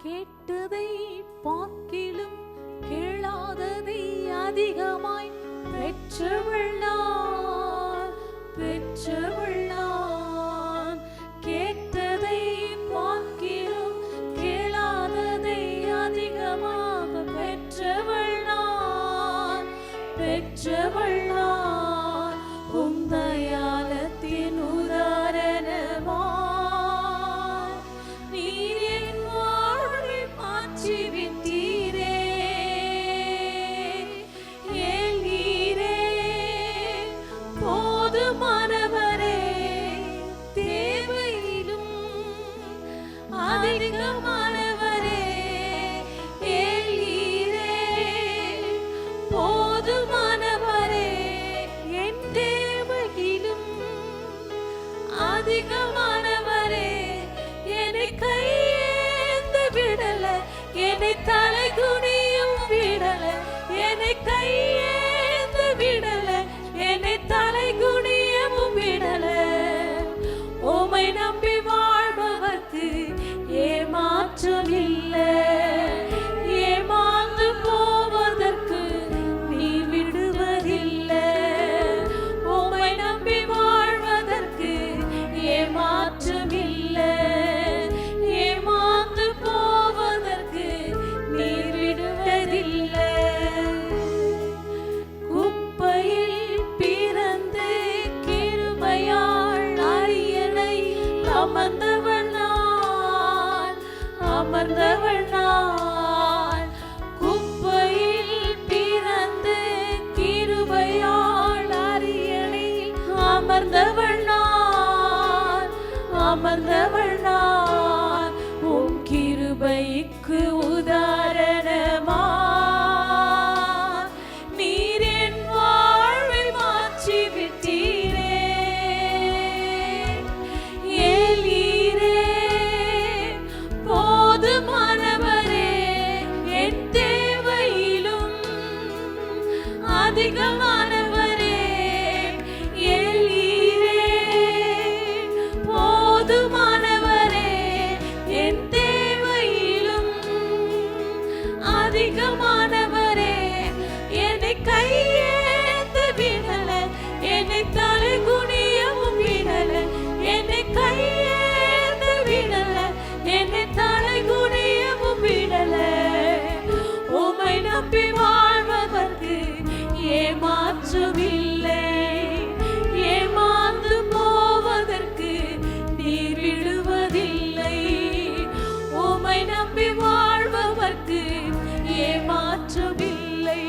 கேட்டதை பார்க்கிலும் கேளாததை அதிகமாய் பெற்றவள் நான், பெற்றவள் நான். கேட்டதை பார்க்கிலும் கேளாததை அதிகமாக பெற்றவள் நான், பெற்றவள் நான். உம் தயாளத்தின் உதாரணமாய் நீர் என் வாழ்வை மாற்றி விட்டீரே. ஏங்கீரே போதுமானவரே, தேவையிலும் அதிகமானவரே. ஏங்கீரே போதுமானவரே, என் தேவையிலும் அதிகமானவரே. என்னை கையேந்த விடல, என்னை தலை குனியும் விடல, என்னை கையேந்த விடல, என்னை தலை குனியவும் விடல. உம்மை நம்பி வாழ்பவர்க்கு ஏமாற்றம் இல்லை, ஏமாந்து போவதற்கு நீ விடுவதில்லை. உம்மை நம்பி வாழ்வதற்கு ஏமாற்றம் இல்லை, ஏமாந்து போவதற்கு நீர் விடுவதில்லை. குப்பையில் பிறந்து கிருபையால் அரியணை அமர்ந்தவள் நான், அமர்ந்தவள் நான். குப்பையில் பிறந்து கிருபையால் அரியணை அமர்ந்தவள் நான், அமர்ந்தவள் நான். உம் கிருபைக்கு உதாரணமா நீர் என் வாழ்வை மாற்றி விட்டீரே. ஏலீரே போதுமானவரே, என் தேவையிலும் அதிகமானவரே. ஏலீரே போதுமானவரே, என் தேவையிலும் அதிகமானவரே. என்னை கையேந்த விடல, என்னை தலை குனியவும் விடல, என்னை கையேந்த விடல, என்னை தலை குனியவும் விடல. உம்மை நம்பி வாழ்வதற்கு ஏமாற்றமில்லை, ஏமாந்து போவதற்கு நீர் விடுவதில்லை. உம்மை நம்பி வாழ்பவர்க்கு ஏமாற்றமில்லை,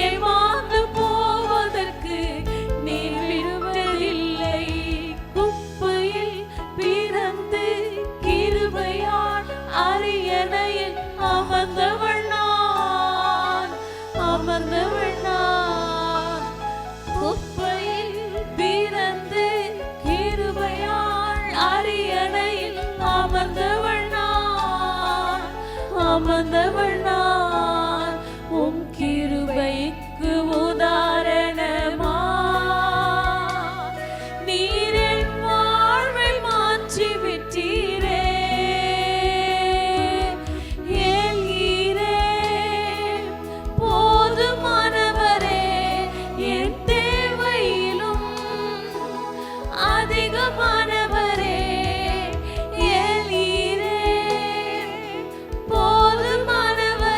ஏமாந்து போவதற்கு நீர் விடுவதில்லை. குப்பையில் பிறந்து கிருபையால் அரியணையில் அமர்ந்தவள் நான், அமர்ந்தவள் நான். குப்பையில் பிறந்து கிருபையால் அரியணையில் அமர்ந்தவள் நான், அமர்ந்தவள் நான். உம் கிருபைக்கு உதாரணமா நீர் என் வாழ்வை மாற்றி விட்டீரே. ஏங்கீரே போதுமானவரே, என் தேவையிலும் அதிகமானவரே. ஏலீரே போதுமானவரே,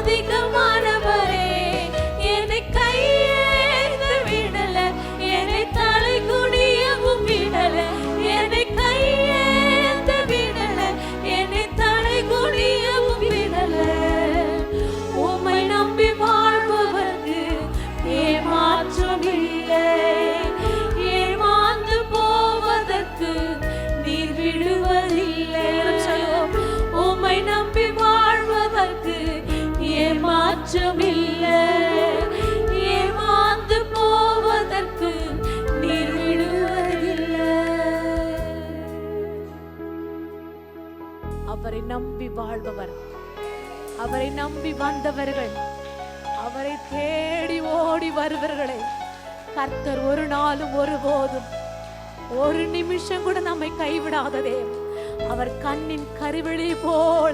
அதிகமானவரே என்னை கையேந்த விடல, என்னை தலை குனியவும் விடல, என்னை கையேந்த விடல, என்னை தலை குனியவும் விடல. உம்மை நம்பி வாழ்பவர்க்கு ஏமாற்றம் இல்லை, ஏமாந்து போவதற்கு நீர் விடுவதில்லை. உம்மை நம்பி வாழ்பவர்க்கு ஏமாற்றம் இல்லை, ஏமாந்து போவதற்கு நீர் விடுவதில்லை. அவரை நம்பி வாழ்பவர், அவரை நம்பி வந்தவர்கள், அவரை தேடி ஓடி வருவர்களை கர்த்தர் ஒரு நாளும் ஒருபோதும் ஒரு நிமிஷம் கூட நம்மை கைவிடாத தேவன். அவர் கண்ணின் கருவிழி போல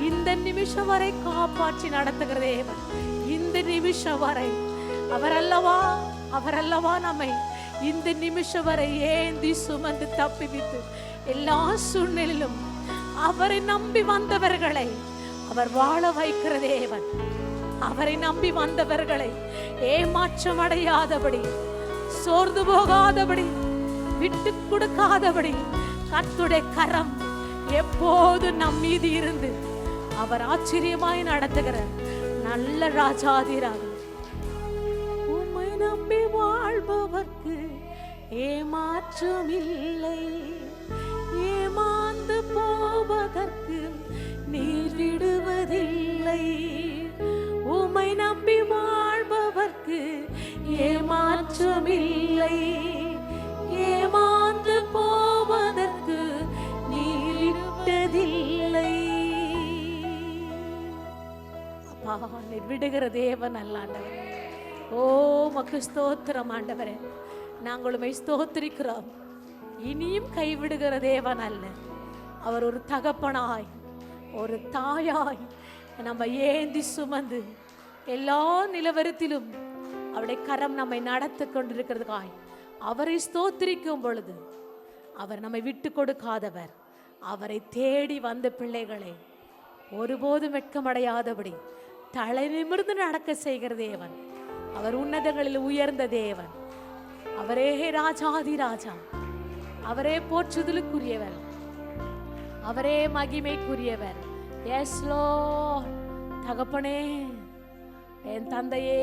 இந்த நிமிஷம் வரை காப்பாற்றி நடத்துகிற தேவன். இந்த நிமிஷம் வரை அவரல்லவா நம்மை இந்த நிமிஷம் வரை ஏந்தி சுமந்து தப்பிவித்து எல்லா சூழ்நிலையிலும் அவரை நம்பி வந்தவர்களை அவர் வாழ வைக்கிற தேவன். அவரை நம்பி வந்தவர்களை ஏமாற்றம் அடையாதபடி, சோர்ந்து போகாதபடி, விட்டு கொடுக்காதபடி கர்த்தருடைய கரம் எப்போது நம் மீது இருந்து அவர் ஆச்சரியமாய் நடத்துகிற நல்ல ராஜாதிராக. உம்மை நம்பி வாழ்பவர்க்கு ஏமாற்றம் இல்லை, ஏமாந்து போவதற்கு நீர் விடுவதில்லை. உம்மை நம்பி வாழ்பவர்க்கு ஏமாற்றம் இல்லை, ஏமாந்து போவதற்கு நீர் விட்டதில்லை. அப்பா, நீர் விடுகிற தேவன் அல்ல ஆண்டவரே. ஓ மக்கு ஸ்தோத்திரம் ஆண்டவரே. நாங்கள் உம்மை ஸ்தோத்திரிக்கிறோம். இனியும் கைவிடுகிற தேவன் அல்ல. அவர் ஒரு தகப்பனாய், ஒரு தாயாய் நம்ம ஏந்தி சுமந்து எல்லா நிலவரத்திலும் அவருடைய கரம் நம்மை நடத்தி கொண்டிருக்கிறதுக்காய் அவரை ஸ்தோத்திரிக்கும் பொழுது அவர் நம்மை விட்டு கொடுக்காதவர். அவரை தேடி வந்த பிள்ளைகளை ஒருபோதும் வெட்கமடையாதபடி தலை நிமிர்ந்து நடக்க செய்கிற தேவன். அவர் உன்னதங்களில் உயர்ந்த தேவன். அவரே ராஜாதி ராஜா. அவரே போற்றுதலுக்குரியவர், அவரே மகிமைக்குரியவர். S Lord. தகப்பனே, என் தந்தையே,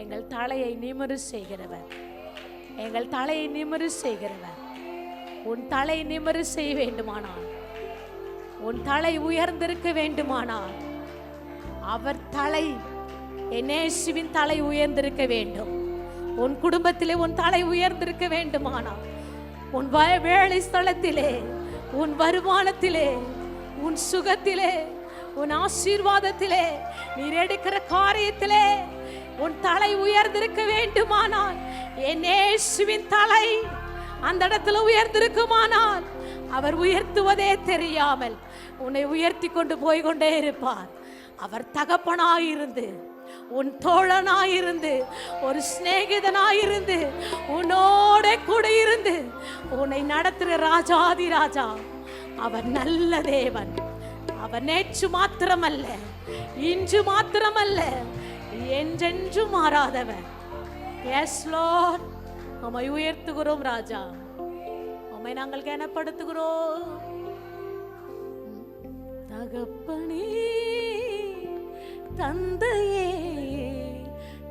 எங்கள் தலையை நிமிரு செய்கிறவர், எங்கள் தலையை நிமிரு செய்கிறவர். உன் தலை நிமிரு செய்ய வேண்டுமானால், உன் தலை உயர்ந்திருக்க வேண்டுமானால், அவர் தலை, என் இயேசுவின் தலை உயர்ந்திருக்க வேண்டும். உன் குடும்பத்திலே உன் தலை உயர்ந்திருக்க வேண்டுமானால், உன் வேலை ஸ்தலத்திலே, உன் வருமானத்திலே, உன் சுகத்திலே, உன் ஆசீர்வாதத்திலே, நீர் எடுக்கிற காரியத்திலே உன் தலை உயர்ந்திருக்க வேண்டுமானால், என் இயேசுவின் தலை அந்த இடத்துல உயர்ந்திருக்குமானால், அவர் உயர்த்துவதே தெரியாமல் உன்னை உயர்த்தி கொண்டு போய் கொண்டே இருப்பார். அவர் தகப்பனாயிருந்து, உன் தோழனாயிருந்து, ஒரு சிநேகிதனாயிருந்து, உன்னோட கூட இருந்து உன்னை நடத்துகிற ராஜாதி ராஜா. அவர் நல்ல தேவன். அவர் நேற்று மாத்திரமல்ல, இன்று மாத்திரமல்ல, என்றென்றும் மாறாதவர். Yes Lord. உம்மை உயர்த்துகிறோம் ராஜா, உம்மை நாங்கள் கனப்படுத்துகிறோம். தகப்பனே, தந்தையே,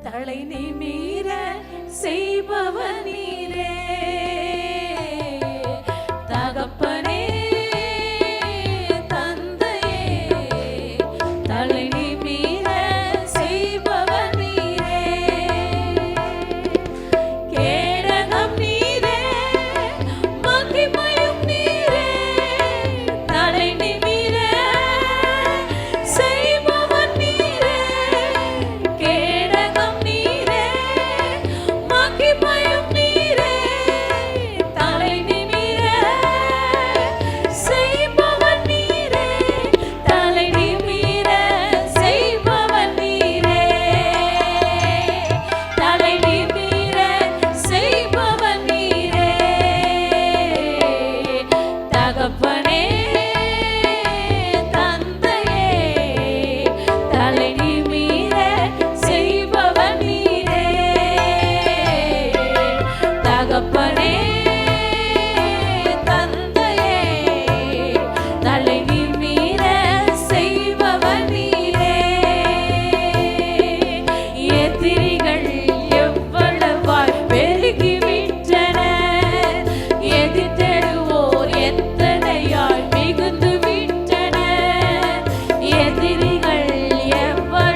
தலை நிமிர செய்பவர் நீரே. தகப்பனே, தலை நிமிர செய்பவர் நீரே. தகப்பனே தந்தையே தலை நிமிர செய்பவர் நீரே. எதிரிகள் எவ்வளவாய் பெருகிவிட்டனர், எதிர்த்தெடுவோர் எத்தனையாய் மிகுந்து விட்டனர். எதிரிகள் எவ்வளவாய்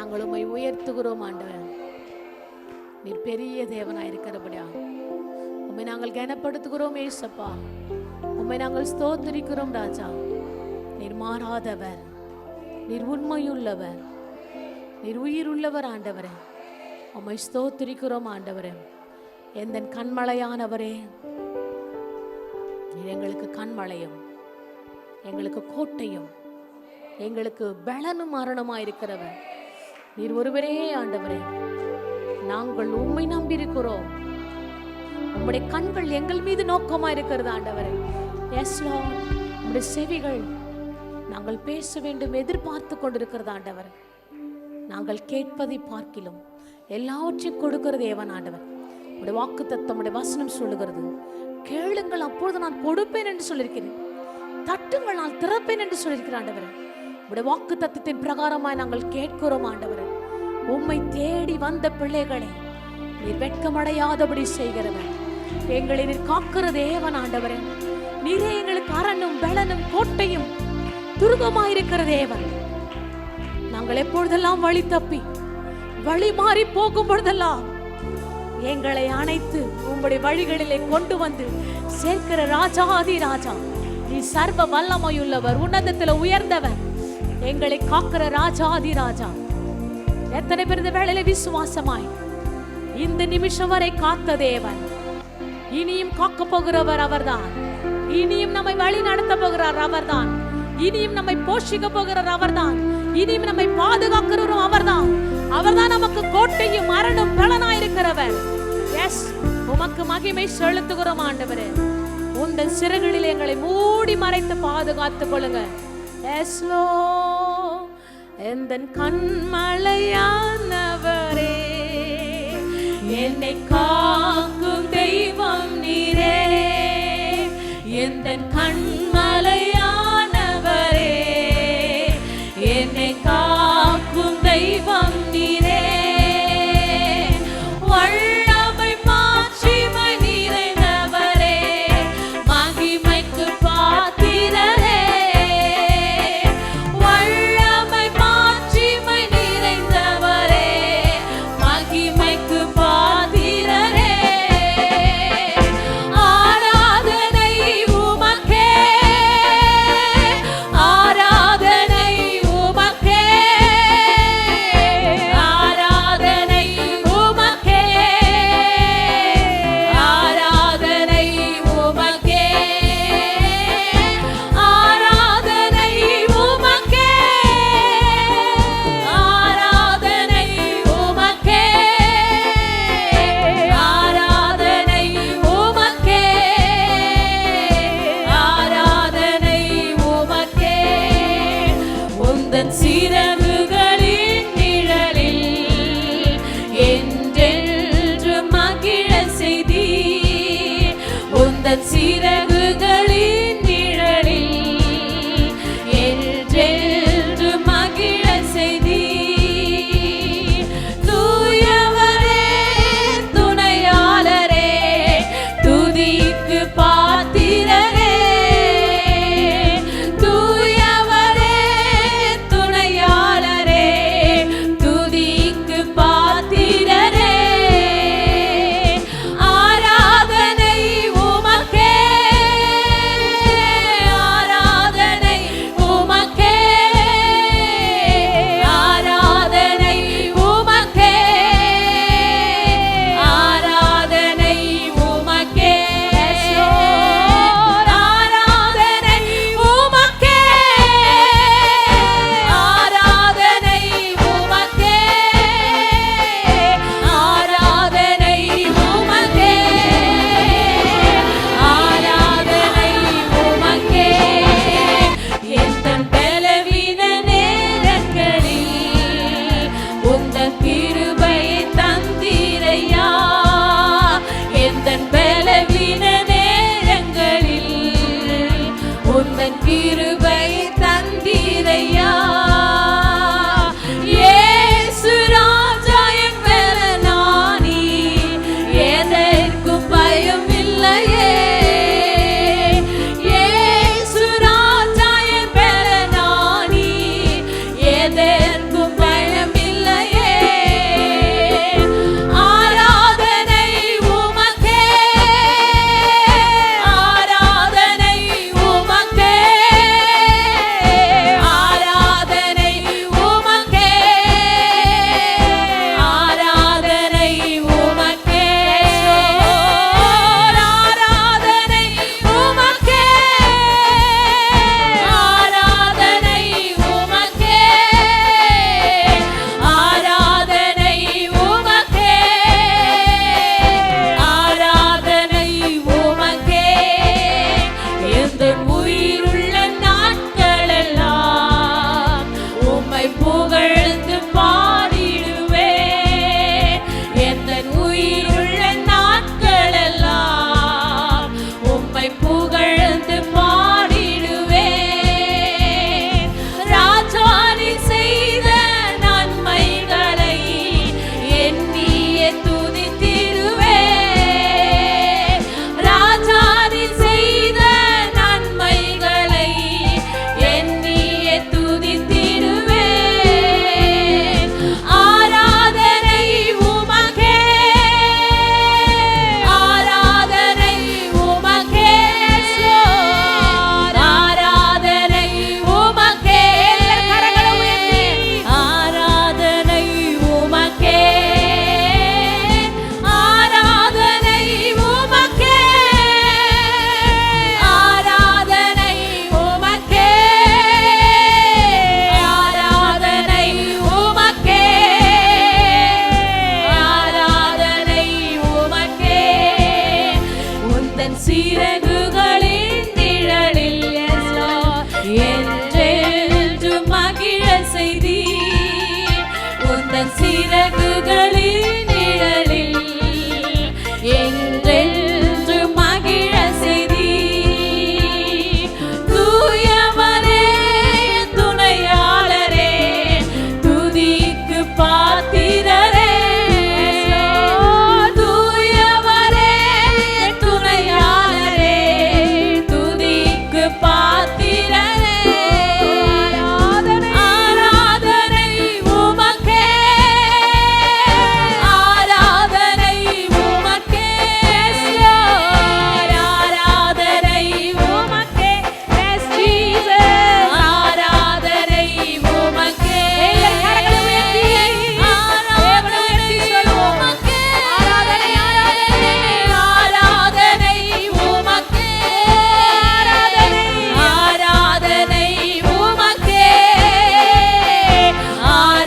நாங்கள் உம்மை உயர்த்துகிறோம் ஆண்டவர். நீர் பெரிய தேவனாயிருக்கிறபடியா உம்மை நாங்கள் கனப்படுத்துகிறோம் ஏசப்பா. உம்மை நாங்கள் ஸ்தோத்திரிக்கிறோம் ராஜா. நீர் மாறாதவர், நீர் உண்மையுள்ளவர், நீர் உயிருள்ளவர் ஆண்டவரே. உம்மை ஸ்தோத்திரிக்கிறோம் ஆண்டவரே. எந்த கண்மலையானவரே, நீர் எங்களுக்கு கண்மலையும், எங்களுக்கு கோட்டையும், எங்களுக்கு பலனும் மரணமாயிருக்கிறவர் நீர் ஒருவரே ஆண்டவரே. நாங்கள் உம்மை நம்பியிருக்கிறோம். உம்முடைய கண்கள் எங்கள் மீது நோக்கமா இருக்கிறது ஆண்டவரே. எஸ் லார்ட், உம்முடைய செவிகள் நாங்கள் பேச வேண்டும் எதிர்பார்த்து கொண்டிருக்கிறது ஆண்டவர். நாங்கள் கேட்பதை பார்க்கிலும் எல்லாவற்றையும் கொடுக்கிற தேவன் ஆண்டவர். உடைய வாக்குத்தத்தம், உடைய வசனம் சொல்லுகிறது, கேளுங்கள் அப்பொழுது நான் கொடுப்பேன் என்று சொல்லியிருக்கிறேன், தட்டுங்கள் நான் திறப்பேன் என்று சொல்லியிருக்கிறேன் ஆண்டவர். உடைய வாக்குத்தத்தத்தின் பிரகாரமாய் நாங்கள் கேட்கிறோம் ஆண்டவர். உம்மை தேடி வந்த பிள்ளைகளை நீர் வெட்கமடையாதபடி செய்கிறவர், எங்களை நீர் காக்கிற தேவன் ஆண்டவரே. நீரே எங்களுக்கு அரணும் பலனும் கோட்டையும் துருகமாயிருக்கிற தேவன். நாங்கள் எப்பொழுதெல்லாம் வழி தப்பி வழி மாறி போகும் பொழுதெல்லாம் எங்களை அணைத்து உம்முடைய வழிகளிலே கொண்டு வந்து சேர்க்கிற ராஜாதி ராஜா. நீ சர்வ வல்லமையுள்ளவர், உன்னதத்தில் உயர்ந்தவர், எங்களை காக்கிற ராஜாதி ராஜா. எத்தனை பேர் இந்த வேளையில விசுவாசமாய் இந்த நிமிஷம் வரை காத்த தேவன் இனியும் காக்க போகிறவர் அவர்தான். இனியும் நம்மை வழி நடத்த போகிறார் அவர்தான். இனியும் நம்மை போஷிக்க போகிறார் அவர்தான். இனியும் நம்மை பாதுகாக்கிறவரும் அவர்தான். அவர்தான் நமக்கு கோட்டையும் மரணம் பலனாயிருக்கிறவர். எஸ், உமக்கு மகிமை செலுத்துகிறோம் ஆண்டவரே. உங்கள் சிறகுகளில் எங்களை மூடி மறைத்து பாதுகாத்துக் கொள்ளுங்க. எஸ் லோ, எந்தன் கண்மலையானவரே, என்னை காக்கும் தெய்வம் நீரே. எந்தன் கண்மலையானவரே, என்னை காக்கும் தெய்வம் நீரே. வல்லமை மாட்சிமை நிறைந்தவரே, மகிமைக்கு பாத்திரரே. வல்லமை மாட்சிமை நிறைந்தவரே, மகிமைக்கு பாத்திரரே. சிறகுகளின் நிழலில் என்றென்று மகிழ செய்தி. தூயவரே துணையாளரே துதிக்கு பாத்திரரே. தூயவரே துணையாளரே துதிக்கு பாத்திரரே. ஆராதனை உமக்கே, ஆராதனை உமக்கே, ஆராதனை உமக்கே, ஆராதனை உமக்கே.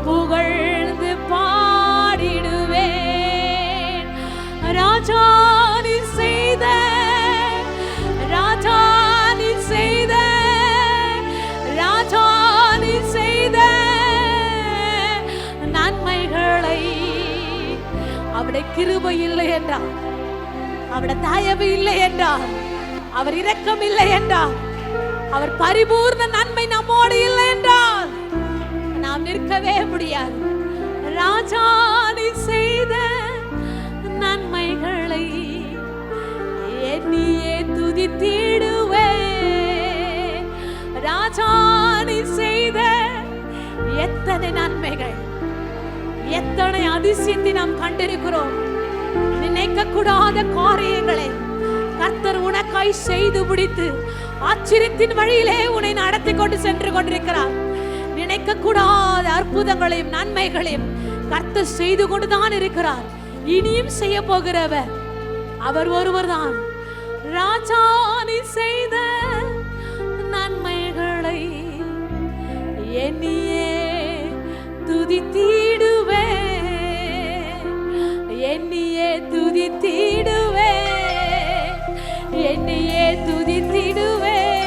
புகழ்ந்து பாடிடுவேன். ராஜா நீ செய்த, ராஜா நீ செய்த, ராஜா நீ செய்த நன்மைகளை, அவருடைய கிருபை இல்லை என்றார், அவருடைய தயவு இல்லை என்றார், அவர் இரக்கம் இல்லை என்றார், அவர் பரிபூர்ண நன்மை நம்மோடு இல்லை என்றால் நாம் நிற்கவே முடியாது. ராஜா நீ செய்த நன்மைகளை எண்ணியே துதித்திடுவேன். ராஜா நீ செய்த எத்தனை நன்மைகள், எத்தனை அதிசயத்தை நாம் கண்டிருக்கிறோம். நினைக்க கூடாத காரியங்களை கர்த்தர் உனக்காய் செய்து முடித்து ஆச்சரியத்தின் வழியிலே உன்னை நடத்தி கொண்டு சென்று கொண்டிருக்கிறார். நினைக்க கூடாத அற்புதங்களையும் நன்மைகளையும் கர்த்தர் செய்து கொண்டுதான் இருக்கிறார். இனியும் செய்ய போகிறவர் அவர் ஒருவர் தான். ராஜா நீ செய்த நன்மைகளை எண்ணியே துதித்திடுவேன், எண்ணியே துதித்திடுவேன், எண்ணியே துதித்திடுவேன்.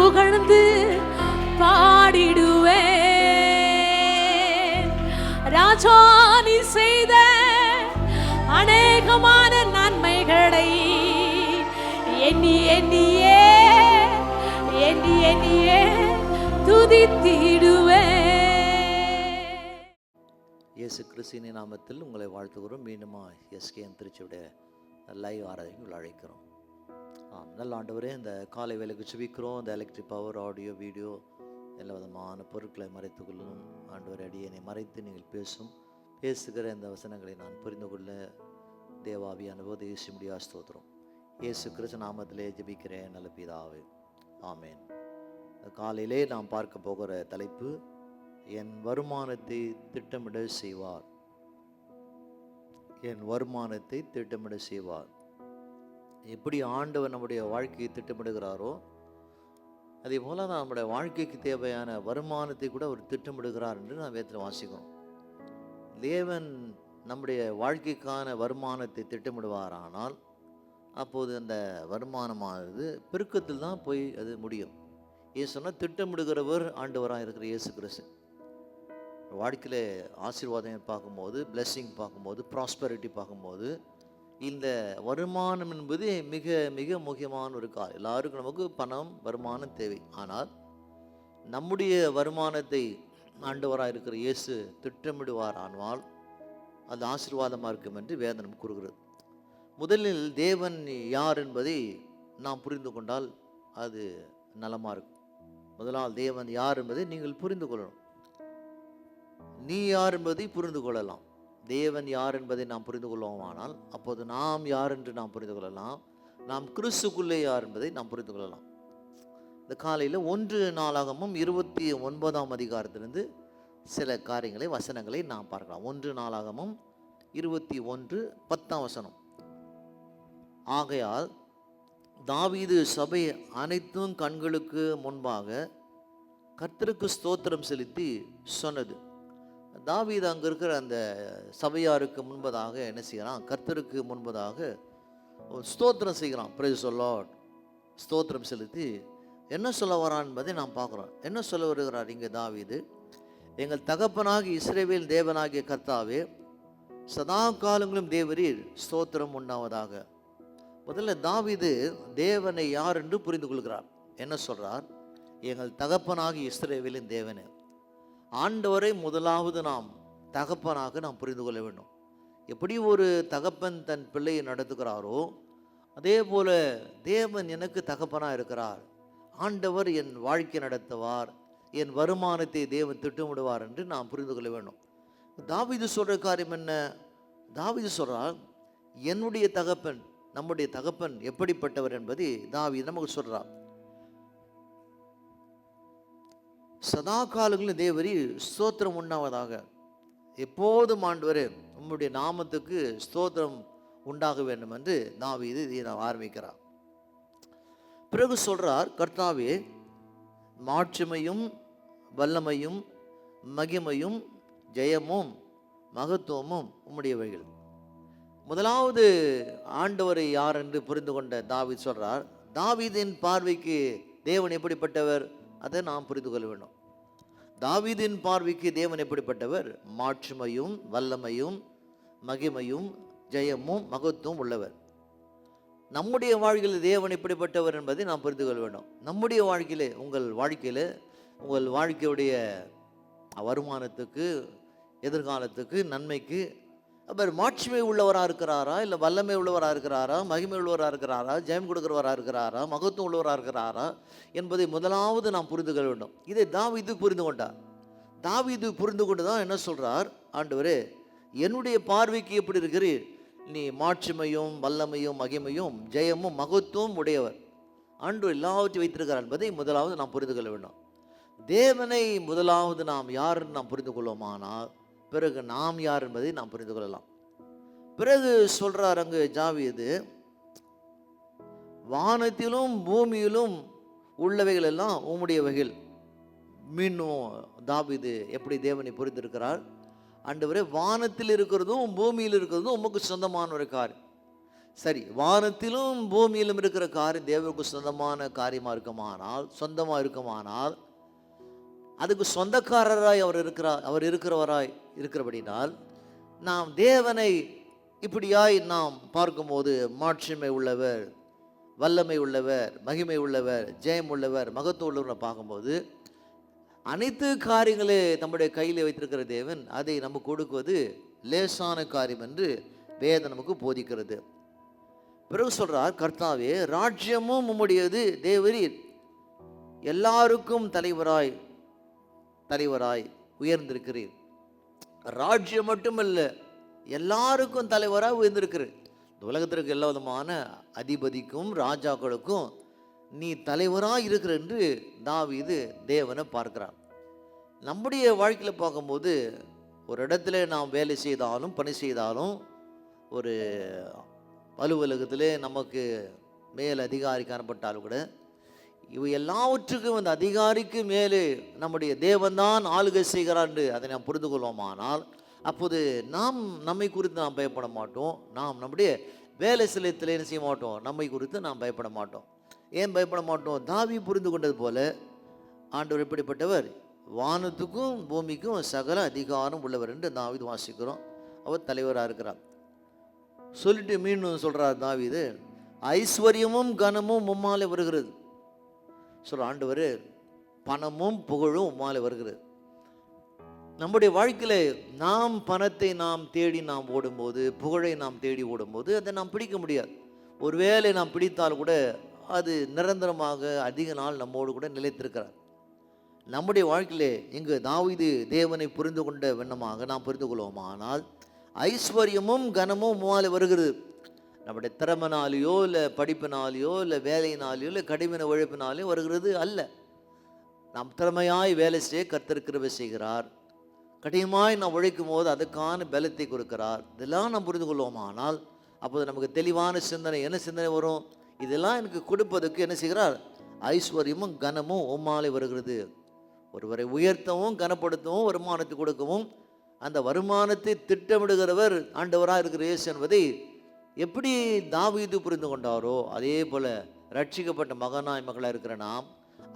புகழ்ந்து பாடிடுவேன். ராஜா நீ செய்த அநேகமான நன்மைகளை எண்ணி எண்ணியே எண்ணி எண்ணியே துதித்திடுவேன். இயேசு கிறிஸ்துவின் நாமத்தில் உங்களை வாழ்த்துகிறோம். மீண்டுமா எஸ்கேஎம் திருச்சியுடைய லைவ் ஆராதனைக்கு அழைக்கிறோம். நல்ல ஆண்டவரே, இந்த காலை வேலைக்கு சுபிக்கிறோம். இந்த எலக்ட்ரிக் பவர், ஆடியோ, வீடியோ எல்லா விதமான பொருட்களை மறைத்து கொள்ளும் ஆண்டவர். அடியனை மறைத்து நீங்கள் பேசுகிற இந்த வசனங்களை நான் புரிந்து கொள்ள தேவாவியான இயேசு முடியா ஸ்தோத்திரம். இயேசு கிறிஸ்து நாமத்திலே ஜெபிக்கிறேன் நல்ல பிதாவே, ஆமேன். காலையிலே நாம் பார்க்க போகிற தலைப்பு, என் வருமானத்தை திட்டமிட செய்வார். என் வருமானத்தை திட்டமிட செய்வார். எப்படி ஆண்டவர் நம்முடைய வாழ்க்கையை திட்டமிடுகிறாரோ அதே போல தான் நம்முடைய வாழ்க்கைக்கு தேவையான வருமானத்தை கூட அவர் திட்டமிடுகிறார் என்று நாம் வேதத்தில் வாசிக்கிறோம். தேவன் நம்முடைய வாழ்க்கைக்கான வருமானத்தை திட்டமிடுவாரானால் அப்போது அந்த வருமானமானது பெருக்கத்தில் தான் போய் அது முடியும். ஏன் சொன்னால், திட்டமிடுகிறவர் ஆண்டவராக இருக்கிற இயேசு கிறிஸ்து. வாழ்க்கையில் ஆசீர்வாதம் பார்க்கும்போது, பிளெஸ்ஸிங் பார்க்கும்போது, ப்ராஸ்பரிட்டி பார்க்கும்போது, இந்த வருமானம் என்பது மிக மிக முக்கியமான ஒரு கால். எல்லாருக்கும் நமக்கு பணம், வருமானம் தேவை. ஆனால் நம்முடைய வருமானத்தை ஆண்டவராக இருக்கிற இயேசு திட்டமிடுவார் ஆனால் அது ஆசீர்வாதமாக இருக்கும் என்று வேதனம் கூறுகிறது. முதலில் தேவன் யார் என்பதை நாம் புரிந்து கொண்டால் அது நலமாக இருக்கும். முதலால் தேவன் யார் என்பதை நீங்கள் புரிந்து கொள்ளணும். நீ யார் என்பதை புரிந்து கொள்ளலாம். தேவன் யார் என்பதை நாம் புரிந்து கொள்வோமானால் அப்போது நாம் யார் என்று நாம் புரிந்து கொள்ளலாம். நாம் கிறிஸ்துக்குள்ளே யார் என்பதை நாம் புரிந்து கொள்ளலாம். இந்த காலையில் 1 நாளாகமும் 29ஆம் அதிகாரத்திலிருந்து சில காரியங்களை, வசனங்களை நாம் பார்க்கலாம். 1 நாளாகமும் 21 10ஆம் வசனம். ஆகையால் தாவீது சபை அனைத்தும் கண்களுக்கு முன்பாக கர்த்தருக்கு ஸ்தோத்திரம் செலுத்தி சொன்னது. தாவீது அங்கே இருக்கிற அந்த சபையாருக்கு முன்பதாக என்ன செய்கிறான்? கர்த்தருக்கு முன்பதாக ஸ்தோத்திரம் செய்கிறான். Praise the Lord. ஸ்தோத்திரம் செலுத்தி என்ன சொல்ல வரான் என்பதை நாம் பார்க்குறோம். என்ன சொல்ல வருகிறார் இங்கே தாவீது? எங்கள் தகப்பனாகி இஸ்ரவேல் தேவனாகிய கர்த்தாவே, சதா காலங்களும் தேவரீர் ஸ்தோத்திரம் உண்டாவதாக. முதல்ல தாவீது தேவனை யார் என்று புரிந்து கொள்கிறார். என்ன சொல்றார்? எங்கள் தகப்பனாகி இஸ்ரவேலின் தேவனே. ஆண்டவரை முதலாவது நாம் தகப்பனாக நாம் புரிந்து கொள்ள வேண்டும். எப்படி ஒரு தகப்பன் தன் பிள்ளையை நடத்துகிறாரோ அதே போல தேவன் எனக்கு தகப்பனாக இருக்கிறார். ஆண்டவர் என் வாழ்க்கை நடத்துவார், என் வருமானத்தை தேவன் திட்டமிடுவார் என்று நாம் புரிந்து கொள்ள வேண்டும். தாவீது சொல்ற காரியம் என்ன? தாவீது சொல்றார், என்னுடைய தகப்பன், நம்முடைய தகப்பன் எப்படிப்பட்டவர் என்பதை தாவீது நமக்கு சொல்றார். சதா காலங்களில் தேவரி ஸ்தோத்திரம் உண்டாவதாக. எப்போதும் ஆண்டவரே உம்முடைய நாமத்துக்கு ஸ்தோத்திரம் உண்டாக வேண்டும் என்று தாவீது இதை ஆரம்பிக்கிறார். பிறகு சொல்றார், கர்த்தாவே, மாட்சிமையும் வல்லமையும் மகிமையும் ஜெயமும் மகத்துவமும் உம்முடையவைகள். முதலாவது ஆண்டவரை யார் என்று புரிந்து கொண்ட தாவீது சொல்றார், தாவீதின் பார்வைக்கு தேவன் எப்படிப்பட்டவர் அதை நாம் புரிந்து கொள்ள வேண்டும். தாவீதின் பார்வைக்கு தேவன் எப்படிப்பட்டவர்? மாட்சிமையும் வல்லமையும் மகிமையும் ஜெயமும் மகத்துவம் உள்ளவர். நம்முடைய வாழ்க்கையில் தேவன் எப்படிப்பட்டவர் என்பதை நாம் புரிந்து கொள்ள வேண்டும். நம்முடைய வாழ்க்கையிலே, உங்கள் வாழ்க்கையுடைய வருமானத்துக்கு, எதிர்காலத்துக்கு, நன்மைக்கு அவர் மாட்சிமை உள்ளவராக இருக்கிறாரா, இல்லை வல்லமை உள்ளவராக இருக்கிறாரா, மகிமை உள்ளவராக இருக்கிறாரா, ஜெயம் கொடுக்கிறவராக இருக்கிறாரா, மகத்துவம் உள்ளவராக இருக்கிறாரா என்பதை முதலாவது நாம் புரிந்து கொள்ள வேண்டும். இதை தாவீது புரிந்து கொண்டார். தாவீது புரிந்து கொண்டு தான் என்ன சொல்றார்? ஆண்டவரே, என்னுடைய பார்வைக்கு எப்படி இருக்கிறீர்? நீ மாட்சிமையும் வல்லமையும் மகிமையும் ஜெயமும் மகத்துவம் உடையவர். ஆண்டவர் எல்லாவற்றையும் வைத்திருக்கிறார் என்பதை முதலாவது நாம் புரிந்து கொள்ள வேண்டும். தேவனை முதலாவது நாம் யாருன்னு நாம் புரிந்து கொள்வோமானால் பிறகு நாம் யார் என்பதை நாம் புரிந்து கொள்ளலாம். பிறகு சொல்றார் அங்கு தாவீது, வானத்திலும் பூமியிலும் உள்ளவைகள் எல்லாம் உம்முடையவைகள். மீண்டும் தாவீது எப்படி தேவனை புரிந்திருக்கிறார்? ஆண்டவரே, வானத்தில் இருக்கிறதும் பூமியில் இருக்கிறதும் உமக்கு சொந்தமான ஒரு காரியம். சரி, வானத்திலும் பூமியிலும் இருக்கிற காரியம் தேவனுக்கு சொந்தமான காரியமாக இருக்குமானால் அதுக்கு சொந்தக்காரராய் அவர் இருக்கிறவராய் இருக்கிறபடினால் நாம் தேவனை இப்படியாய் நாம் பார்க்கும்போது மாட்சிமை உள்ளவர், வல்லமை உள்ளவர், மகிமை உள்ளவர், ஜெயம் உள்ளவர், மகத்துவம் உள்ளவர் பார்க்கும்போது அனைத்து காரியங்களே நம்முடைய கையில் வைத்திருக்கிற தேவன் அதை நமக்கு கொடுக்குவது லேசான காரியம் என்று வேதம் நமக்கு போதிக்கிறது. பிறகு சொல்றார், கர்த்தாவே ராஜ்யமும் உம்முடையது, தேவரீர் எல்லாருக்கும் தலைவராய் உயர்ந்திருக்கிறீர். ராஜ்யம் மட்டுமல்ல, எல்லாருக்கும் தலைவராக உயர்ந்திருக்கிறீர். இந்த உலகத்திற்கு எல்லா விதமான அதிபதிக்கும் ராஜாக்களுக்கும் நீ தலைவராக இருக்கிற என்று தாவீது தேவனை பார்க்கிறார். நம்முடைய வாழ்க்கையில் பார்க்கும்போது ஒரு இடத்துல நாம் வேலை செய்தாலும் பணி செய்தாலும், ஒரு அலுவலகத்திலே நமக்கு மேல் அதிகாரி காணப்பட்டாலும் கூட, இவை எல்லாவற்றுக்கும் அந்த அதிகாரிக்கு மேலே நம்முடைய தேவன்தான் ஆளுகை செய்கிறார் என்று அதை நாம் புரிந்து கொள்வோமானால், அப்போது நாம் நம்மை குறித்து நாம் பயப்பட மாட்டோம். நாம் நம்முடைய வேலை சிலத்தில் என்ன செய்ய மாட்டோம், நம்மை குறித்து நாம் பயப்பட மாட்டோம். ஏன் பயப்பட மாட்டோம்? தாவீது புரிந்து கொண்டது போல ஆண்டவர் எப்படிப்பட்டவர், வானத்துக்கும் பூமிக்கும் சகல அதிகாரம் உள்ளவர் என்று தாவீது வாசிக்கிறோம். அவர் தலைவராக இருக்கிறார். சொல்லிட்டு மீண்டும் சொல்றார் தாவீது, ஐஸ்வர்யமும் கனமும் உம்மாலே வருகிறது. சொல்ற ஆண்டவர், பணமும் புகழும் உம்மாலே வருகிறது. நம்முடைய வாழ்க்கையில் நாம் பணத்தை நாம் தேடி நாம் ஓடும்போது, புகழை நாம் தேடி ஓடும்போது அதை நாம் பிடிக்க முடியாது. ஒருவேளை நாம் பிடித்தால் கூட அது நிரந்தரமாக அதிக நாள் நம்மோடு கூட நிலைத்திருக்கிறார். நம்முடைய வாழ்க்கையிலே இங்கு தாவீது தேவனை புரிந்து கொண்ட வண்ணமாக நாம் புரிந்து கொள்வோமானால், ஐஸ்வர்யமும் கனமும் உம்மாலே வருகிறது. நம்முடைய திறமைனாலேயோ இல்லை படிப்பினாலேயோ இல்லை வேலையினாலேயோ இல்லை கடின உழைப்பினாலேயோ வருகிறது அல்ல. நாம் திறமையாய் வேலை செய்ய கர்த்தர் கிருபை செய்கிறார். கடினமாய் நாம் உழைக்கும் போது அதுக்கான பலத்தை கொடுக்கிறார். இதெல்லாம் நாம் புரிந்து கொள்வோமானால் அப்போது நமக்கு தெளிவான சிந்தனை, என்ன சிந்தனை வரும்? இதெல்லாம் எனக்கு கொடுப்பதற்கு என்ன செய்கிறார்? ஐஸ்வர்யமும் கனமும் உம்மாலே வருகிறது. ஒருவரை உயர்த்தவும் கனப்படுத்தவும் வருமானத்தை கொடுக்கவும் அந்த வருமானத்தை திட்டமிடுகிறவர் ஆண்டவராக இருக்கிற இயேசு என்பதை எப்படி தாவீது புரிந்து கொண்டாரோ, அதே போல ரட்சிக்கப்பட்ட மகனாய் மகளாக இருக்கிற நாம்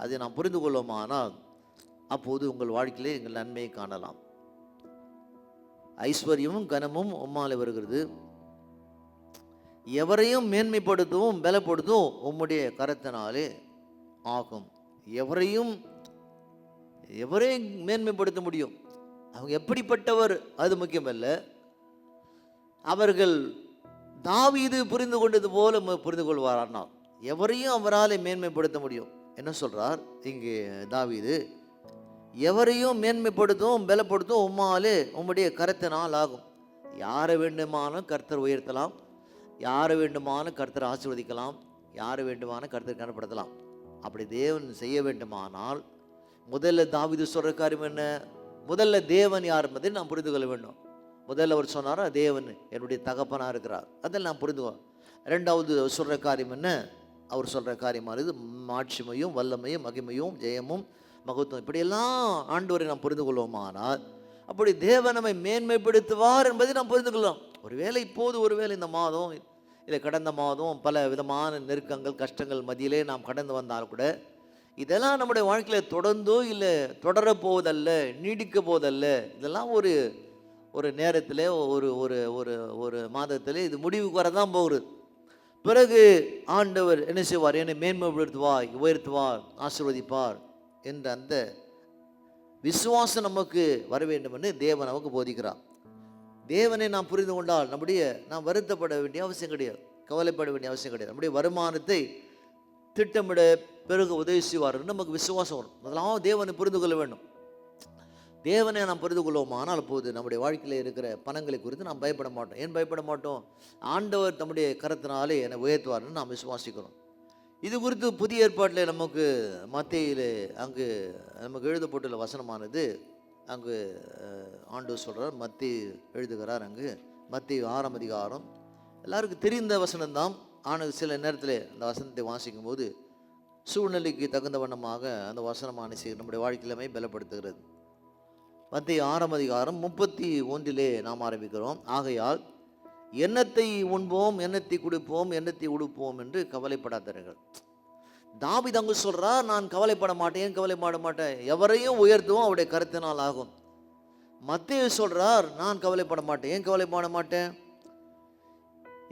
அதை நாம் புரிந்து கொள்வோமானால் அப்போது உங்கள் வாழ்க்கையிலே எங்கள் நன்மையை காணலாம். ஐஸ்வர்யமும் கனமும் உம்மாலே வருகிறது. எவரையும் மேன்மைப்படுத்தவும் பலப்படுத்தவும் உம்முடைய கரத்தினாலே ஆகும். எவரையும் மேன்மைப்படுத்த முடியும். அவங்க எப்படிப்பட்டவர் அது முக்கியமல்ல. அவர்கள் தாவீது புரிந்து கொண்டது போல புரிந்து கொள்வாரானால் எவரையும் அவரால் மேன்மைப்படுத்த முடியும். என்ன சொல்றார் இங்கே தாவீது? எவரையும் மேன்மைப்படுத்தவும் பலப்படுத்தவும் உம்மாலே உம்முடைய கரத்தினால் ஆகும். யாரை வேண்டுமானாலும் கர்த்தர் உயர்த்தலாம், யாரை வேண்டுமானாலும் கர்த்தர் ஆசீர்வதிக்கலாம், யாரை வேண்டுமானாலும் கர்த்தர் கனப்படுத்தலாம். அப்படி தேவன் செய்ய வேண்டுமானால் முதல்ல தாவீது சொல்ற காரியம் என்ன? முதல்ல தேவன் யார் என்பதை நாம் புரிந்து கொள்ள வேண்டும். முதல்ல அவர் சொன்னாரா, தேவன் என்னுடைய தகப்பனாக இருக்கிறார், அதில் நாம் புரிந்துவோம். ரெண்டாவது சொல்கிற காரியம் என்ன? அவர் சொல்கிற காரியமானது மாட்சிமையும் வல்லமையும் மகிமையும் ஜெயமும் மகத்துவம், இப்படியெல்லாம் ஆண்டவரை நாம் புரிந்து கொள்வோமானால் அப்படி தேவன் நம்மை மேன்மைப்படுத்துவார் என்பதை நாம் புரிந்து கொள்ளலாம். ஒருவேளை இப்போது, ஒருவேளை இந்த மாதம் இல்லை கடந்த மாதம் பல விதமான நெருக்கங்கள் கஷ்டங்கள் மத்தியிலே நாம் கடந்து வந்தால் கூட இதெல்லாம் நம்முடைய வாழ்க்கையில் தொடர்ந்தோ இல்லை தொடரப்போவதல்ல, நீடிக்க போவதல்ல. இதெல்லாம் ஒரு நேரத்தில் ஒரு ஒரு ஒரு ஒரு மாதத்தில் இது முடிவுக்கு வரதான் போகிறது. பிறகு ஆண்டவர் என்ன செய்வார்? என்னை மேன்மைப்படுத்துவார், உயர்த்துவார், ஆசீர்வதிப்பார் என்ற அந்த விசுவாசம் நமக்கு வர வேண்டும் என்று தேவன் நமக்கு போதிக்கிறார். தேவனை நாம் புரிந்து கொண்டால் நாம் வருத்தப்பட வேண்டிய அவசியம் கிடையாது, கவலைப்பட வேண்டிய அவசியம் கிடையாது. நம்முடைய வருமானத்தை திட்டமிட பிறகு உதவி செய்வார் நமக்கு விசுவாசம் வரும். அதெல்லாம் தேவனை புரிந்து கொள்ள வேண்டும். தேவனை நாம் புரிந்து கொள்வோமானால் அப்போது நம்முடைய வாழ்க்கையில் இருக்கிற பணங்களை குறித்து நாம் பயப்பட மாட்டோம். ஏன் பயப்பட மாட்டோம்? ஆண்டவர் தம்முடைய கரத்தினாலே என்னை உயர்த்துவார்னு நாம் விசுவாசிக்கிறோம். இது குறித்து புதிய ஏற்பாட்டில் நமக்கு மத்தேயிலே அங்கு நமக்கு எழுதப்பட்டுள்ள வசனமானது அங்கு ஆண்டவர் சொல்கிறார், மத்தேயு எழுதுகிறார். அங்கு மத்தேயு 6ஆம் அதிகாரம் எல்லாருக்கும் தெரிந்த வசனம்தான். ஆனால் சில நேரத்தில் அந்த வசனத்தை வாசிக்கும் போது சூழ்நிலைக்கு தகுந்த வண்ணமாக அந்த வசனமான நம்முடைய வாழ்க்கையிலுமே பலப்படுத்துகிறது. மத்தேயு 6ஆம் அதிகாரம் 31 நாம் ஆரம்பிக்கிறோம். ஆகையால் எண்ணத்தை உண்போம், எண்ணத்தை குடிப்போம், எண்ணத்தை உடுப்போம் என்று கவலைப்படாதீர்கள். தாவீது அங்கு சொல்றார், நான் கவலைப்பட மாட்டேன், ஏன் கவலைப்பட மாட்டேன், எவரையும் உயர்த்துவோம் அவருடைய கருத்தினால் ஆகும். மத்தேயு சொல்றார், நான் கவலைப்பட மாட்டேன், ஏன் கவலைப்பட மாட்டேன்,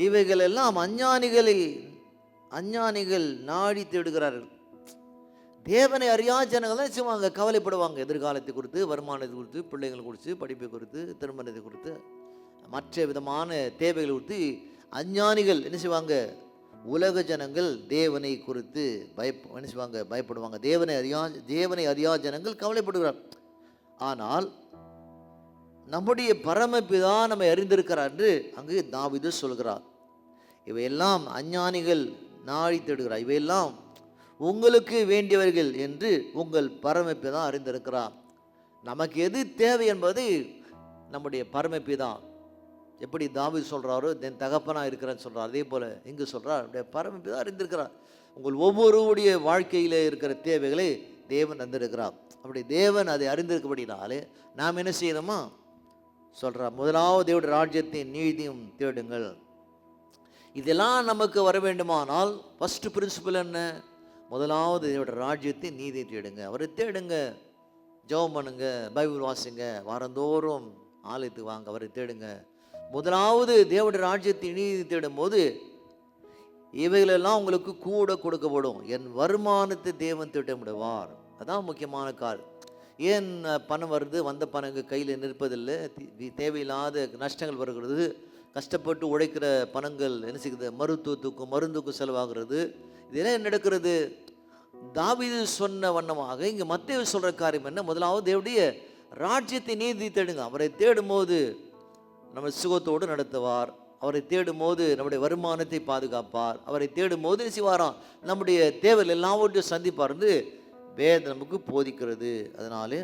இவைகள் எல்லாம் அஞ்ஞானிகள் நாடி தேடுகிறார்கள். தேவனை அறியாத ஜனங்கள் தான் செய்வாங்க, கவலைப்படுவாங்க. எதிர்காலத்தை குறித்து, வருமானத்தை குறித்து, பிள்ளைகள் குறித்து, படிப்பை குறித்து, திருமணத்தை குறித்து, மற்ற விதமான தேவைகள் குறித்து அஞ்ஞானிகள் என்ன செய்வாங்க, உலக ஜனங்கள் தேவனை குறித்து என்ன செய்வாங்க, பயப்படுவாங்க. தேவனை அறியாத ஜனங்கள் கவலைப்படுகிறார். ஆனால் நம்முடைய பரமபிதா நம்மை அறிந்திருக்கிறார் என்று அங்கு தாவீது சொல்கிறார். இவையெல்லாம் அஞ்ஞானிகள் நாடி தேடுகிறார், இவையெல்லாம் உங்களுக்கு வேண்டியவர்கள் என்று உங்கள் பரமபிதா அறிந்திருக்கிறார். நமக்கு எது தேவை என்பது நம்முடைய பரமபிதா. எப்படி தாவீது சொல்றாரோ, என் தகப்பனா இருக்கிறேன்னு சொல்றார், அதே போல இங்கு சொல்றார், பரமபிதா அறிந்திருக்கிறார். உங்கள் ஒவ்வொருடைய வாழ்க்கையில இருக்கிற தேவைகளை தேவன் அறிந்திருக்கிறார். அப்படி தேவன் அதை அறிந்திருக்கபடினாலே நாம் என்ன செய்யணுமா சொல்றார், முதலாவது தேவனுடைய ராஜ்யத்தின் நீதியும் தேடுங்கள். இதெல்லாம் நமக்கு வர வேண்டுமானால் ஃபர்ஸ்ட் பிரின்சிபல் என்ன, முதலாவது தேவனுடைய ராஜ்யத்தின் நீதியை தேடுங்க, அவரை தேடுங்க, ஜெபம் பண்ணுங்க, பைபிள் வாசிங்க, வாரந்தோறும் ஆலயத்துக்கு வாங்க, அவரை தேடுங்க. முதலாவது தேவனுடைய ராஜ்யத்தின் நீதி தேடும் போது இவைகளெல்லாம் உங்களுக்கு கூட கொடுக்கப்படும். என் வருமானத்தை தேவன் திட்டமிடுவார். அதான் முக்கியமான கால். ஏன் பணம் வருது, வந்த பணம் கையில் நிற்பதில்லை, தேவையில்லாத நஷ்டங்கள் வருகிறது, கஷ்டப்பட்டு உழைக்கிற பணங்கள் என்ன செய்யுது, மருந்துக்கும் செலவாகிறது. இதெல்லாம் என்ன நடக்கிறது, தாவீது சொன்ன வண்ணமாக இங்கே மத்தேயு சொல்கிற காரியம் என்ன, முதலாவது தேவனுடைய ராஜ்யத்தை நீதி தேடுங்க. அவரை தேடும் போது நம்ம சுகத்தோடு நடத்துவார், அவரை தேடும் போது நம்முடைய வருமானத்தை பாதுகாப்பார், அவரை தேடும் போது செய்வாராம் நம்முடைய தேவைகள் எல்லாவற்றையும் சந்திப்பார் என்று வேதம் நமக்கு போதிக்கிறது. அதனாலே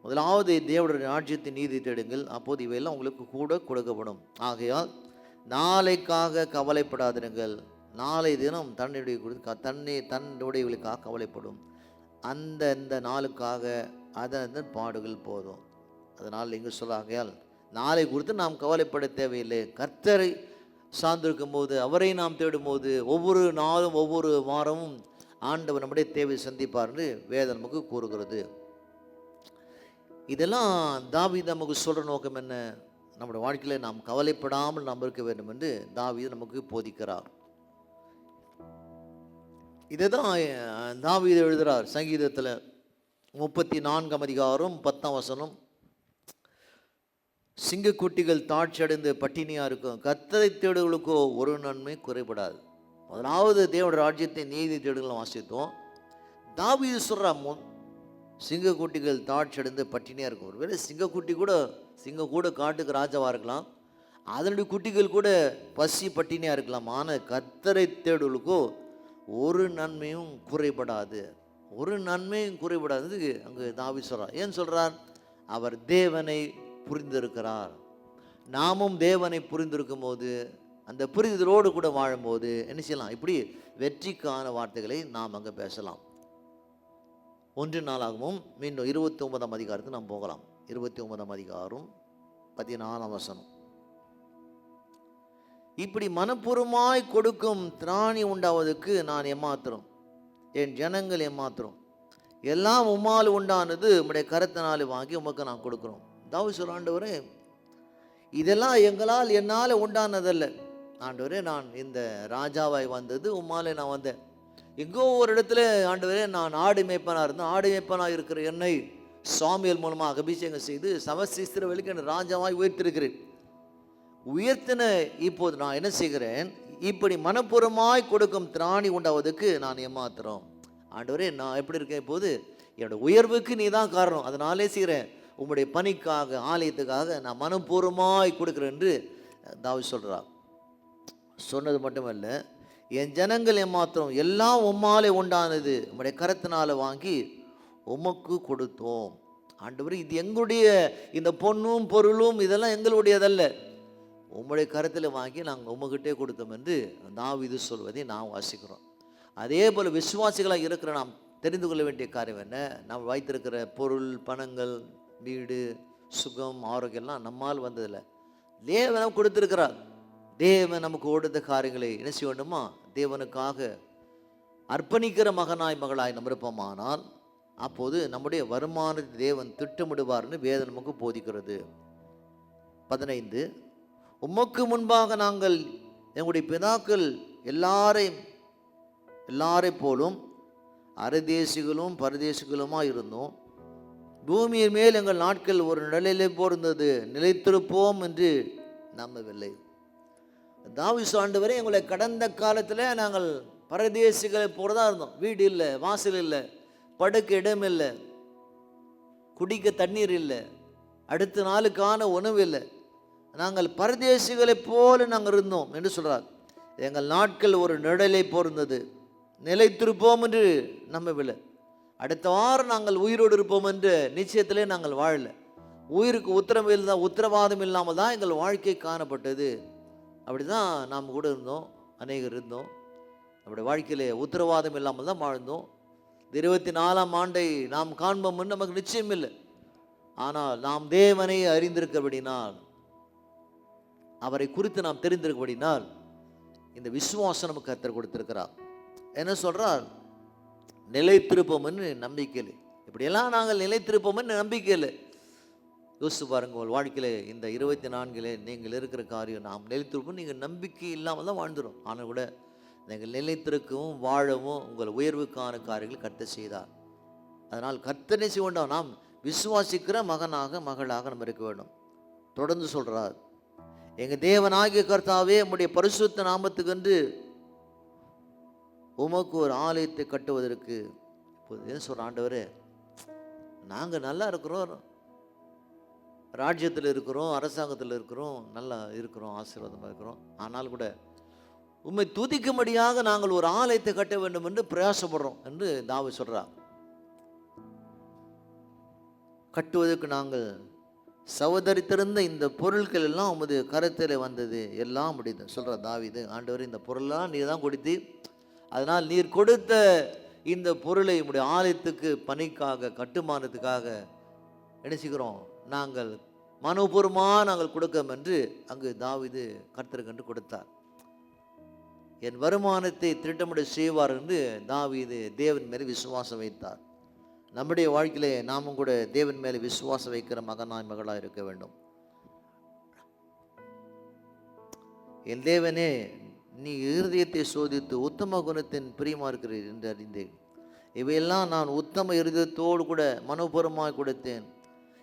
முதலாவது தேவனுடைய ராஜ்யத்தின் நீதி தேடுங்கள், அப்போது இவையெல்லாம் உங்களுக்கு கூட கொடுக்கப்படும். ஆகையால் நாளைக்காக கவலைப்படாதிருங்கள், நாளை தினம் தன்னுடையவர்களுக்காக கவலைப்படும், அந்த நாளுக்காக அதன் பாடுகள் போதும். அதனால் இங்கு சொல்ல, நாளை குறித்து நாம் கவலைப்பட தேவையில்லை. கர்த்தரை சார்ந்திருக்கும் போது, அவரை நாம் தேடும் போது, ஒவ்வொரு நாளும் ஒவ்வொரு வாரமும் ஆண்டவர் நம்முடைய தேவை சந்திப்பார் என்று வேதம் நமக்கு கூறுகிறது. இதெல்லாம் தாவீது நமக்கு சொல்கிற நோக்கம் என்ன, நம்முடைய வாழ்க்கையில் நாம் கவலைப்படாமல் நாம் இருக்க வேண்டும் என்று தாவீது நமக்கு போதிக்கிறார். இதை தான் தாவீது எழுதுகிறார் சங்கீதத்தில் 34 அதிகாரம் 10 சிங்கக்குட்டிகள் தாட்சி அடைந்து பட்டினியாக இருக்கும், கர்த்தரை தேடுகளுக்கோ ஒரு நன்மை குறைபடாது. முதலாவது தேவனுடைய ராஜ்யத்தை நீதி தேடுகள் வாசித்தோம். தாவீது சொல்கிறா, சிங்கக்குட்டிகள் தாட்சி அடைந்து பட்டினியாக இருக்கும். ஒருவேளை சிங்கம் கூட காட்டுக்கு ராஜாவாக இருக்கலாம், அதனுடைய குட்டிகள் கூட பசி பட்டினியாக இருக்கலாம். ஆனால் கர்த்தரை தேடுகளுக்கோ ஒரு நன்மையும் குறைபடாது, ஒரு நன்மையும் குறைபடாது அங்கு தாவீது சொல்கிறார். ஏன் சொல்கிறார், அவர் தேவனை புரிந்திருக்கிறார். நாமும் தேவனை புரிந்திருக்கும் போது, அந்த புரிதலோடு கூட வாழும்போது என்ன செய்யலாம், இப்படி வெற்றிக்கான வார்த்தைகளை நாம் அங்கே பேசலாம். 1 நாளாகவும் மீண்டும் 29 அதிகாரத்துக்கு நாம் போகலாம். 29 அதிகாரம் 14 இப்படி மனப்பூர்வமாய் கொடுக்கும் திராணி உண்டாவதற்கு நான் எம்மாத்திரம், என் ஜனங்கள் எம்மாத்திரம், எல்லாம் உம்மால் உண்டானது உம்முடைய கரத்தினாலே வாங்கி உமக்கு நான் கொடுக்குறோம். தாவீது சொல்ற, ஆண்டவரே இதெல்லாம் என்னால் உண்டானதல்ல, ஆண்டவரே நான் இந்த ராஜாவாய் வந்தது உம்மாலே நான் வந்தேன். எங்கோ ஒரு இடத்துல ஆண்டவரே நான் ஆடு மேய்ப்பனாக இருந்தேன், ஆடு மேய்ப்பனாக இருக்கிற என்னை சாமுவேல் மூலமாக அபிஷேகம் செய்து சமஸ்திரவேலுக்கு என்னை ராஜாவாய் உயர்த்திருக்கிறேன். உயர்த்தின இப்போது நான் என்ன செய்கிறேன், இப்படி மனப்பூர்வமாய் கொடுக்கும் திராணி உண்டாவதுக்கு நான் ஏமாத்துறோம். ஆண்டவரே நான் எப்படி இருக்கேன், இப்போது என்னோட உயர்வுக்கு நீ தான் காரணம், அதனாலே செய்கிறேன், உம்முடைய பணிக்காக ஆலயத்துக்காக நான் மனப்பூர்வமாய் கொடுக்குறேன் என்று தாவீது சொல்கிறார். சொன்னது மட்டுமல்ல, என் ஜனங்கள் ஏமாத்திரம், எல்லாம் உம்மாலே உண்டானது உம்முடைய கரத்தினால வாங்கி உமக்கு கொடுத்தோம். ஆண்டவர் இது எங்களுடைய, இந்த பொண்ணும் பொருளும் இதெல்லாம் எங்களுடையதல்ல, உம்முடைய கரத்தில் வாங்கி நாங்கள் உமக்கிட்டே கொடுத்தோம் என்று தாவீது சொல்வதை நாம் வாசிக்கிறோம். அதே போல் விசுவாசிகளாக இருக்கிற நாம் தெரிந்து கொள்ள வேண்டிய காரியம் என்ன, நாம் வைத்திருக்கிற பொருள் பணங்கள் வீடு சுகம் ஆரோக்கியம்லாம் நம்மால் வந்ததில்லை, தேவன் நமக்கு கொடுத்திருக்கிறார். தேவன் நமக்கு கொடுத்த காரியங்களை என்ன செய்ய வேண்டுமா, தேவனுக்காக அர்ப்பணிக்கிற மகனாய் மகளாய் நம்ம இருப்போமானால் அப்போது நம்முடைய வருமானத்தை தேவன் திட்டமிடுவார்னு வேதம் நமக்கு போதிக்கிறது. 15, உமக்கு முன்பாக நாங்கள் எங்களுடைய பிதாக்கள் எல்லாரை போலும் அரதேசிகளும் பரதேசிகளுமாக இருந்தோம். பூமியின் மேல் எங்கள் நாட்கள் ஒரு நிலையிலே போர்ந்தது, நிலைத்திருப்போம் என்று நம்பவில்லை. தாவீது ஆண்டவரே, எங்களை கடந்த காலத்தில் நாங்கள் பரதேசிகளை போகிறதா இருந்தோம். வீடு இல்லை, வாசல் இல்லை, படுக்க இடம் இல்லை, குடிக்க தண்ணீர் இல்லை, அடுத்த நாளுக்கான உணவு இல்லை, நாங்கள் பரதேசிகளை போல நாங்கள் இருந்தோம் என்று சொல்கிறார். எங்கள் நாட்கள் ஒரு நிழலை போர்ந்தது, நிலைத்திருப்போம் என்று நம்பவில்லை. அடுத்த வாரம் நாங்கள் உயிரோடு இருப்போம் என்ற நிச்சயத்திலே நாங்கள் வாழலை. உயிருக்கு உத்தரவாதம் இல்லாமல் தான் எங்கள் வாழ்க்கை காணப்பட்டது. அப்படி தான் நாம் கூட இருந்தோம், அநேகர் இருந்தோம். நம்முடைய வாழ்க்கையிலே உத்தரவாதம் இல்லாமல் தான் வாழ்ந்தோம். 24ஆம் ஆண்டை நாம் காண்போம்னு நமக்கு நிச்சயம் இல்லை. ஆனால் நாம் தேவனை அறிந்திருக்கபடினால், அவரை குறித்து நாம் தெரிந்திருக்கபடினால் இந்த விசுவாசம் நமக்கு கர்த்தர் கொடுத்திருக்கிறார். என்ன சொல்றார்? நிலைத்திருப்போம்னு நம்பிக்கையில். இப்படியெல்லாம் நாங்கள் நிலைத்திருப்போம்னு நம்பிக்கையில். யோசிச்சு பாருங்க, உங்கள் வாழ்க்கையில் இந்த 24 நீங்கள் இருக்கிற காரியம் நாம் நிலைத்திருப்போம். நீங்கள் நம்பிக்கை இல்லாமல் தான் வாழ்ந்துடும். ஆனால் கூட நீங்கள் நிலைத்திருக்கவும் வாழவும் உங்கள் உயர்வுக்கான காரியங்கள் கர்த்தர் செய்தார். அதனால் கர்த்தரை செய்ய வேண்டாம், நாம் விசுவாசிக்கிற மகனாக மகளாக நம்ம இருக்க வேண்டும். தொடர்ந்து சொல்றார், எங்கள் தேவனாகிய கர்த்தாவே, நம்முடைய பரிசுத்த நாமத்துக்கென்று உமக்கு ஒரு ஆலயத்தை கட்டுவதற்கு. இப்போது என்ன சொல்ற ஆண்டவரே, நாங்கள் நல்லா இருக்கிறோம், ராஜ்யத்தில் இருக்கிறோம், அரசாங்கத்தில் இருக்கிறோம், நல்லா இருக்கிறோம், ஆசீர்வாதமாக இருக்கிறோம். ஆனால் கூட உம்மை துதிக்கும்படியாக நாங்கள் ஒரு ஆலயத்தை கட்ட வேண்டும் என்று பிரயாசப்படுறோம் என்று தாவீது சொல்றார். கட்டுவதற்கு நாங்கள் சகோதரித்திருந்த இந்த பொருட்கள் எல்லாம் உமது கரத்தில் வந்தது, எல்லாம் முடியுது சொல்ற தாவீது. ஆண்டவர், இந்த பொருளெல்லாம் நீர் தான் கொடுத்தி, அதனால் நீர் கொடுத்த இந்த பொருளை உம்முடைய ஆலயத்துக்கு பணிக்காக கட்டுமானத்துக்காக நினைச்சுக்கிறோம், நாங்கள் மனோபூர்வமாக நாங்கள் கொடுக்கோம் என்று அங்கு தாவீது கர்த்தருக்கு கொடுத்தார். என் வருமானத்தை திட்டமிட செய்வார் என்று தாவீது தேவன் மேலே விசுவாசம் வைத்தார். நம்முடைய வாழ்க்கையிலே நாமும் கூட தேவன் மேலே விசுவாசம் வைக்கிற மகனாய் மகளாக இருக்க வேண்டும். என் தேவனே, நீ இருதயத்தை சோதித்து உத்தம குணத்தின் பிரியமா இருக்கிறீர் என்று அறிந்தேன். இவையெல்லாம் நான் உத்தம இருதயத்தோடு கூட மனோபூர்வமாய் கொடுத்தேன்.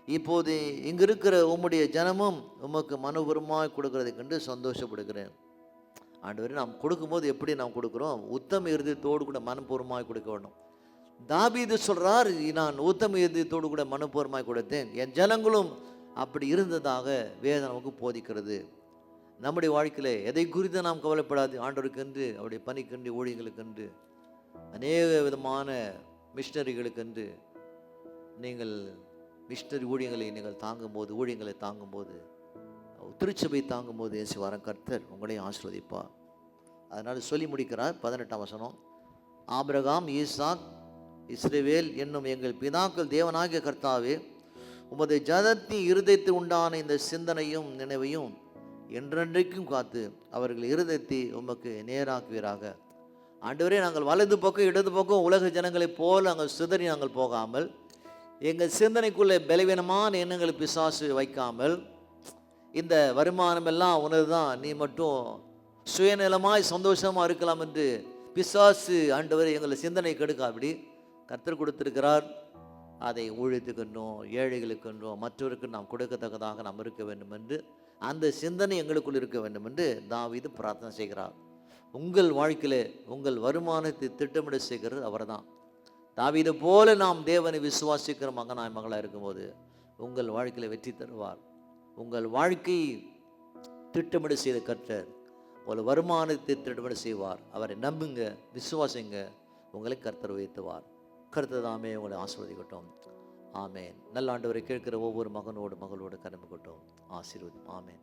இப்போது இங்கு இருக்கிற உம்முடைய ஜனமும் உமக்கு மனோபூர்வமாய் கொடுக்கிறதை கண்டு சந்தோஷப்படுகிறேன். ஆண்டவரே, நாம் கொடுக்கும்போது எப்படி நாம் கொடுக்குறோம்? உத்தம இருதயத்தோடு கூட மனப்பூர்வமாய் கொடுக்க வேண்டும். தாவீது சொல்றார், நான் உத்தம இருதயத்தோடு கூட மனப்பூர்வமாய் கொடுத்தேன், என் ஜனங்களும் அப்படி இருந்ததாக வேதம் நமக்கு போதிக்கிறது. நம்முடைய வாழ்க்கையில் எதை குறித்து நாம் கவலைப்படாது. ஆண்டவருக்கென்று, அவருடைய பணிக்கென்று, ஊழியர்களுக்கென்று, அநேக விதமான மிஷனரிகளுக்கென்று நீங்கள் மிஷனரி ஊழியங்களை நீங்கள் தாங்கும்போது, ஊழியங்களை தாங்கும்போது, திருச்சபை தாங்கும்போது இயேசுவாரன் கர்த்தர் உங்களை ஆசீர்வதிப்பார். அதனால் சொல்லி முடிக்கிறார் 18ஆம் வசனம். ஆபிரகாம், ஈசாக், இஸ்ரவேல் என்னும் எங்கள் பிதாக்கள் தேவனாகிய கர்த்தாவே, உமது ஜனத்தின் இருதயத்தில் உண்டான இந்த சிந்தனையும் நினைவையும் என்றென்றைக்கும் காத்து அவர்கள் இருதயத்தை உமக்கு நேராக்குவீராக. ஆண்டவரே, நாங்கள் வலது பக்கம் இடது பக்கம் உலக ஜனங்களைப் போல நாங்கள் சிதறி நாங்கள் போகாமல், எங்கள் சிந்தனைக்குள்ளே பலவீனமான எண்ணங்களை பிசாசு வைக்காமல், இந்த வருமானம் எல்லாம் உனது தான், நீ மட்டும் சுயநலமாய் சந்தோஷமாக இருக்கலாம் என்று பிசாசு ஆண்டவர் எங்களை சிந்தனை கெடுக்காபடி கர்த்தர் கொடுத்திருக்கிறார். அதை ஊழியத்துக்கென்றோம், ஏழைகளுக்கென்றோம், மற்றவருக்கு நாம் கொடுக்கத்தக்கதாக நாம் இருக்க வேண்டும் என்று அந்த சிந்தனை எங்களுக்குள் இருக்க வேண்டும் என்று தாவீது பிரார்த்தனை செய்கிறார். உங்கள் வாழ்க்கையில் உங்கள் வருமானத்தை திட்டமிட செய்கிறது அவர் தான். தாவீதை போல நாம் தேவனை விசுவாசிக்கிற மகனாய் மகளாக இருக்கும்போது உங்கள் வாழ்க்கையில் வெற்றி தருவார். உங்கள் வாழ்க்கை திட்டமிட செய்த கர்த்தர் உங்கள் வருமானத்தை திட்டமிட செய்வார். அவரை நம்புங்க, விசுவாசிங்க, உங்களை கர்த்தர் உயர்த்துவார். கர்த்தர் தாமே உங்களை ஆசீர்வதிக்கட்டும். ஆமேன். நல்ல ஆண்டவரை கேட்கிற ஒவ்வொரு மகனோடு மகளோடு கடமைப்பட்டோம். ஆசீர்வதி. ஆமேன்.